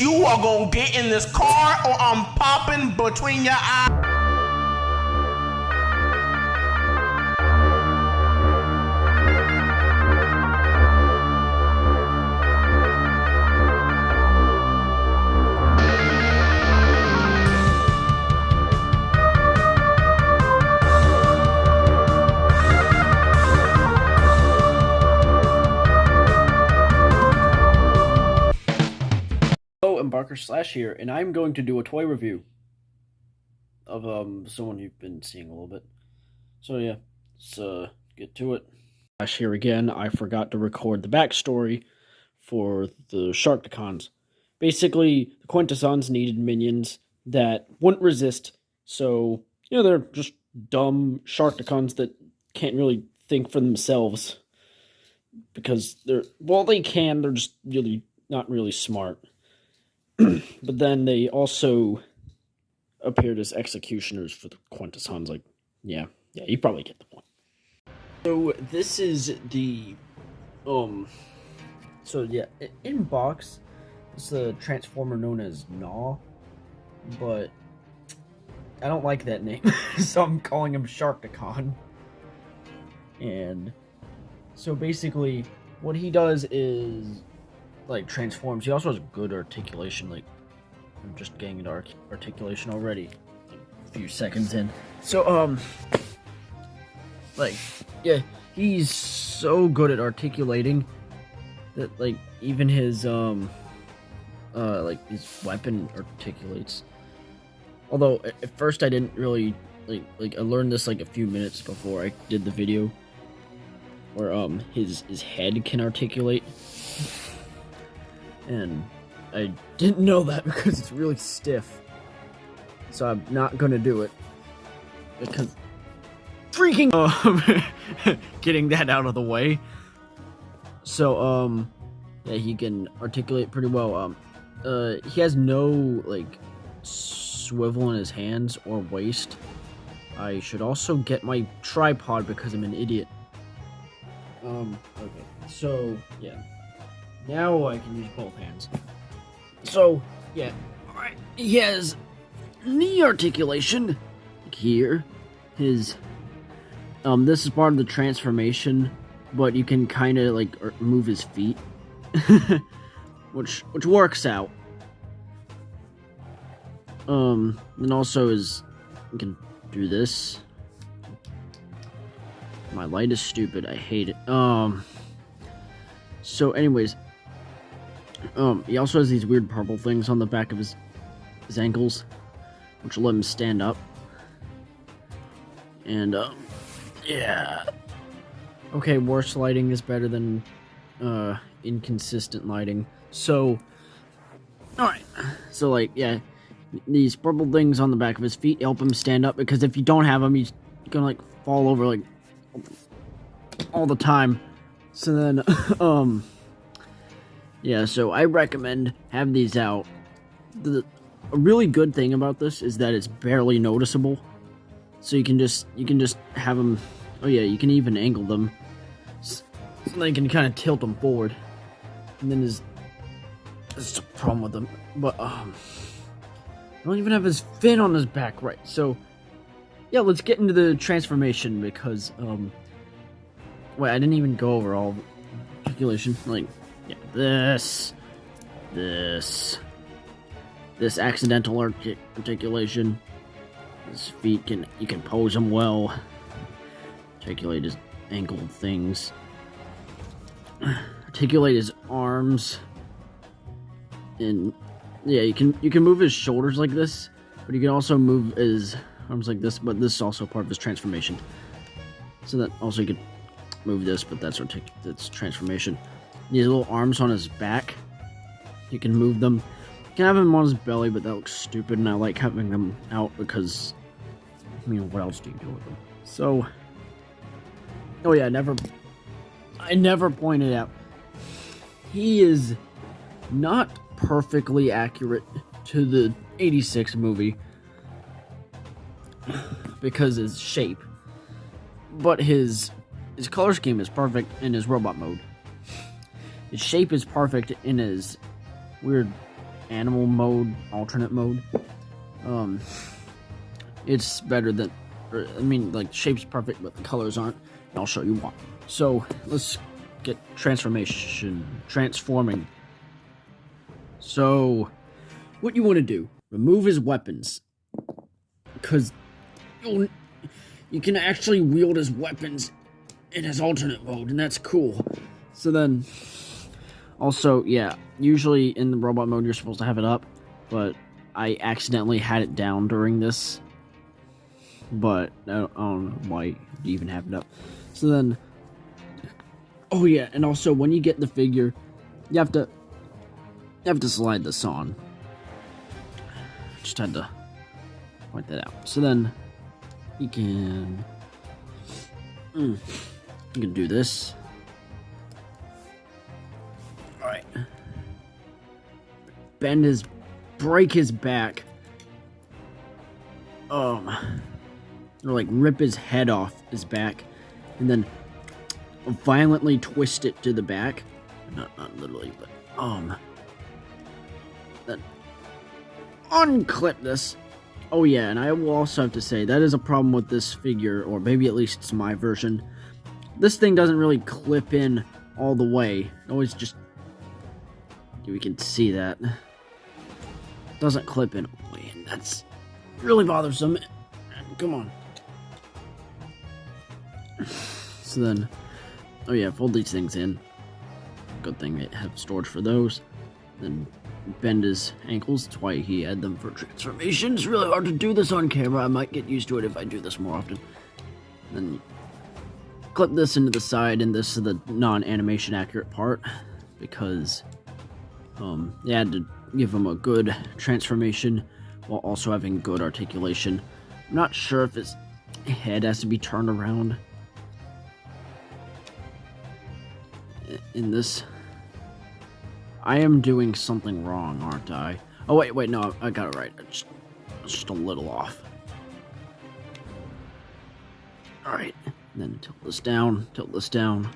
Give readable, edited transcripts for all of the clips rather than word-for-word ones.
You are gonna get in this car or I'm popping between your eyes. Embarker Slash here, and I'm going to do a toy review of someone you've been seeing a little bit. So yeah, let's get to it. Slash here again. I forgot to record the backstory for the Sharkticons. Basically, the Quintessons needed minions that wouldn't resist, so they're just dumb Sharkticons that can't really think for themselves because they can, they're just really not really smart. But then they also appeared as executioners for the Quintessons. Yeah, you probably get the point. So this is the, in box, it's a transformer known as Gnaw, but I don't like that name, so I'm calling him Sharkticon. And so basically, what he does is transforms. He also has good articulation. I'm just getting into articulation already, a few seconds in. So he's so good at articulating that even his his weapon articulates. Although at first I didn't really I learned this a few minutes before I did the video, where his head can articulate. And I didn't know that because it's really stiff. So I'm not gonna do it. Because freaking getting that out of the way. So yeah, he can articulate pretty well. He has no swivel in his hands or waist. I should also get my tripod because I'm an idiot. Okay. So yeah. Now I can use both hands. So, yeah. Alright. He has knee articulation. Here. His, this is part of the transformation, but you can kind of, move his feet. which works out. And also you can do this. My light is stupid. I hate it. So anyways, he also has these weird purple things on the back of his ankles, which will let him stand up. And, yeah. Okay, worse lighting is better than, inconsistent lighting. So, alright. So, yeah, these purple things on the back of his feet help him stand up, because if you don't have them, he's gonna, fall over, all the time. So then, yeah, so I recommend have these out. A really good thing about this is that it's barely noticeable. So you can just have them. Oh yeah, you can even angle them, so they can kind of tilt them forward. And then there's a problem with them, but I don't even have his fin on his back, right? So yeah, let's get into the transformation because wait, I didn't even go over all articulation. Yeah, this accidental articulation. His feet you can pose them well. Articulate his ankle things. Articulate his arms. And yeah, you can move his shoulders like this, but you can also move his arms like this. But this is also part of his transformation. So that also you can move this, but that's transformation. These little arms on his back, you can move them. You can have him on his belly, but that looks stupid, and I like having them out because, what else do you do with them? So, oh yeah, I never pointed out, he is not perfectly accurate to the 86 movie because his shape, but his color scheme is perfect in his robot mode. His shape is perfect in his weird animal mode, alternate mode, it's better than, like, shape's perfect, but the colors aren't, and I'll show you why. So, let's get transforming. So, what you want to do, remove his weapons, because you can actually wield his weapons in his alternate mode, and that's cool. So then, also, yeah, usually in the robot mode you're supposed to have it up, but I accidentally had it down during this, but I don't know why you even have it up. So then, oh yeah, and also when you get the figure, you have to slide this on. Just had to point that out. So then you can do this. All right. Break his back. Or like rip his head off his back, and then violently twist it to the back. Not literally, but then unclip this. Oh yeah, and I will also have to say that is a problem with this figure, or maybe at least it's my version. This thing doesn't really clip in all the way. It always just, we can see that doesn't clip in all the way, and that's really bothersome. Come on. So then, oh yeah, fold these things in. Good thing they have storage for those. Then bend his ankles. That's why he had them for transformation. It's really hard to do this on camera. I might get used to it if I do this more often. Then clip this into the side, and this is the non-animation accurate part, because they had to give him a good transformation while also having good articulation. I'm not sure if his head has to be turned around in this. I am doing something wrong, aren't I? Oh, wait, no, I got it right. It's just a little off. Alright, then tilt this down.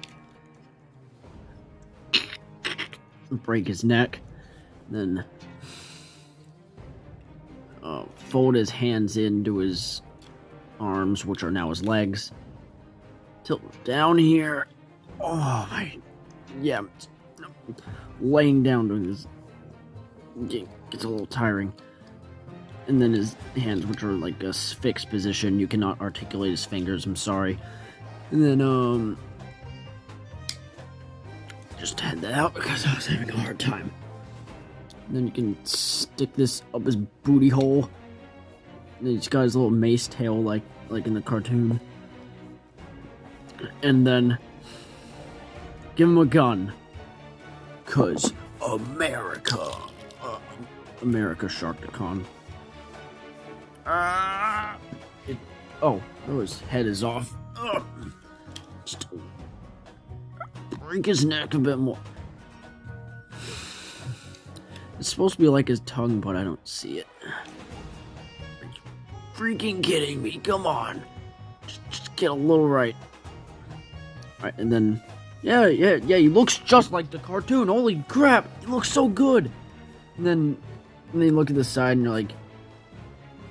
Break his neck. Then fold his hands into his arms, which are now his legs. Tilt down here. Oh, my... Yeah, laying down doing this gets a little tiring. And then his hands, which are like a fixed position, you cannot articulate his fingers, I'm sorry. And then just had that out because I was having a hard time. And then you can stick this up his booty hole. And he's got his little mace tail like in the cartoon. And then give him a gun. 'Cause America. America Sharkticon. Oh, his head is off. Just break his neck a bit more. It's supposed to be like his tongue, but I don't see it. Are you freaking kidding me? Come on. Just get a little right. Alright, and then... Yeah, he looks just like the cartoon. Holy crap, he looks so good. And then you look at the side and you're like,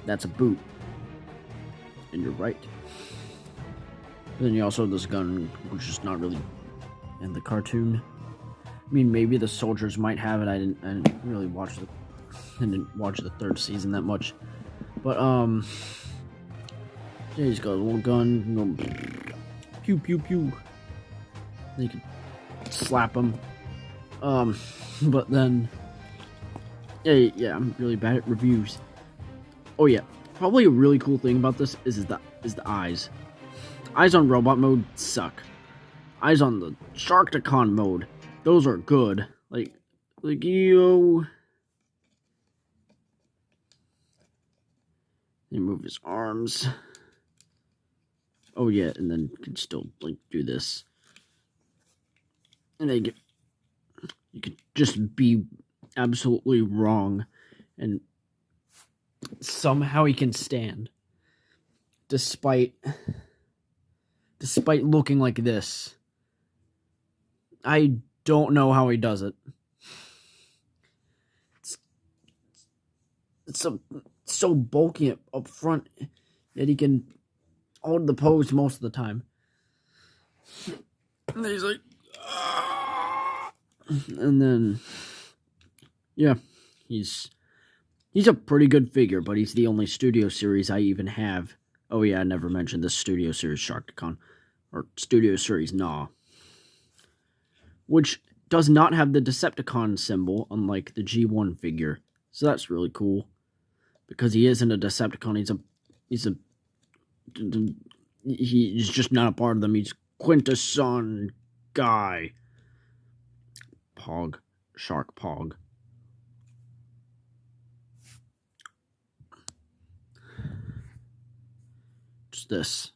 that's a boot. And you're right. And then you also have this gun, which is not really in the cartoon. I mean, maybe the soldiers might have it. I didn't really watch the third season that much. But yeah, he's got a little gun. Pew pew pew. You can slap him. But then, yeah, I'm really bad at reviews. Oh yeah, probably a really cool thing about this is the eyes. Eyes on robot mode suck. Eyes on the Sharkticon mode, those are good. Like yo. They move his arms. Oh yeah, and then you can still like do this. And you could just be absolutely wrong, and somehow he can stand, despite looking like this. I don't know how he does it. so bulky up front, yet he can hold the pose most of the time. And he's like, ah! And then, yeah, he's a pretty good figure, but he's the only Studio Series I even have. Oh yeah, I never mentioned the Studio Series Sharkticon, or Studio Series Gnaw, which does not have the Decepticon symbol, unlike the G1 figure. So that's really cool, because he isn't a Decepticon. He's just not a part of them. He's Quintesson guy. Pog, Shark Pog. Just this.